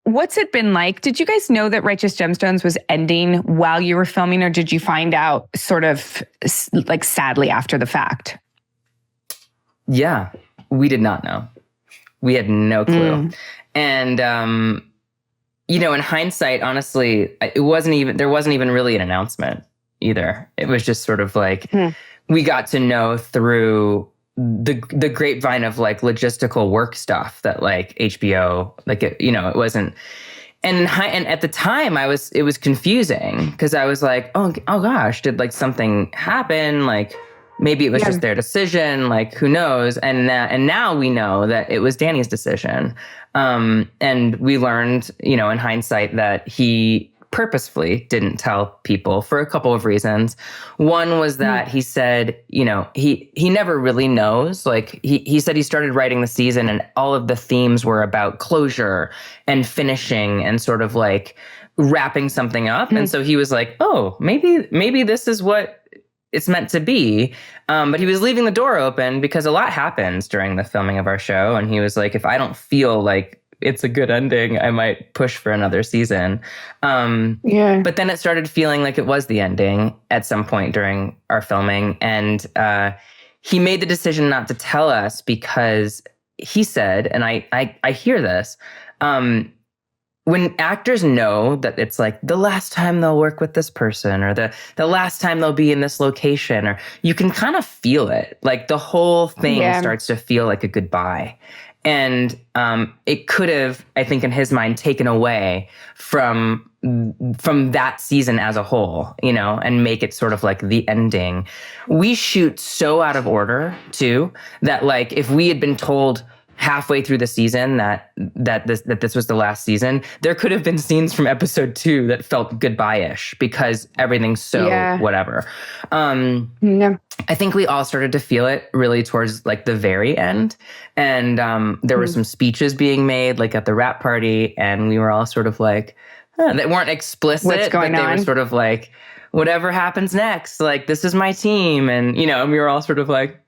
What's it been like? Did you guys know that Righteous Gemstones was ending while you were filming, or did you find out sort of like sadly after the fact? Yeah, we did not know. We had no clue. And, in hindsight, honestly, there wasn't even really an announcement either. It was just sort of like, we got to know through the grapevine of like logistical work stuff that like HBO, like, it wasn't. And at the time it was confusing because I was like, oh gosh, did like something happen? Like maybe it was just their decision, like who knows? And now we know that it was Danny's decision. And we learned, in hindsight that he purposefully didn't tell people for a couple of reasons. One was that he said, he never really knows. Like he said he started writing the season and all of the themes were about closure and finishing and sort of like wrapping something up. And so he was like, oh, maybe this is what it's meant to be. But he was leaving the door open because a lot happens during the filming of our show. And he was like, if I don't feel like it's a good ending, I might push for another season. But then it started feeling like it was the ending at some point during our filming. And he made the decision not to tell us because he said, and I hear this, when actors know that it's like the last time they'll work with this person or the last time they'll be in this location, or you can kind of feel it. Like the whole thing starts to feel like a goodbye. And it could have, I think, in his mind, taken away from that season as a whole, and make it sort of like the ending. We shoot so out of order, too, that like if we had been told halfway through the season that this was the last season, there could have been scenes from episode 2 that felt goodbye-ish because everything's so whatever. I think we all started to feel it really towards like the very end. And there were some speeches being made like at the wrap party, and we were all sort of like, that weren't explicit, but they were sort of like, whatever happens next, like this is my team. And, and we were all sort of like,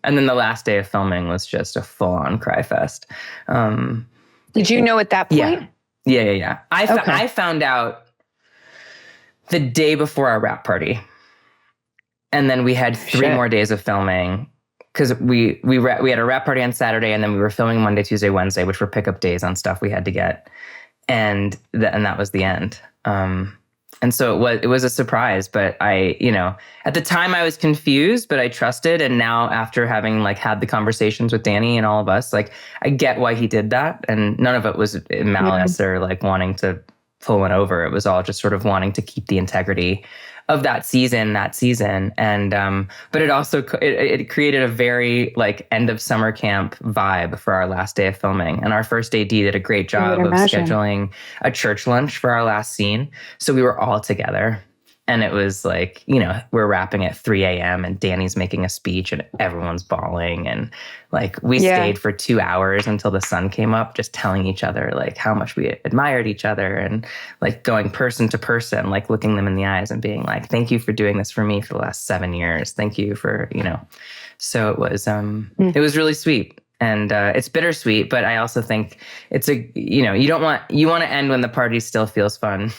And then the last day of filming was just a full-on cry fest. Did you know at that point? Yeah. I found out the day before our wrap party. And then we had 3 more days of filming because we had a wrap party on Saturday, and then we were filming Monday, Tuesday, Wednesday, which were pickup days on stuff we had to get. And that was the end. And so it was a surprise, but at the time I was confused, but I trusted. And now after having like had the conversations with Danny and all of us, like I get why he did that. And none of it was malice or like wanting to pull one over. It was all just sort of wanting to keep the integrity of that season. And, but it also, it created a very like end of summer camp vibe for our last day of filming. And our first AD did a great job of scheduling a church lunch for our last scene. So we were all together. And it was like, we're wrapping at 3 a.m. and Danny's making a speech and everyone's bawling. And like we stayed for 2 hours until the sun came up, just telling each other like how much we admired each other, and like going person to person, like looking them in the eyes and being like, thank you for doing this for me for the last 7 years. Thank you for, So it was really sweet. And it's bittersweet, but I also think it's you want to end when the party still feels fun.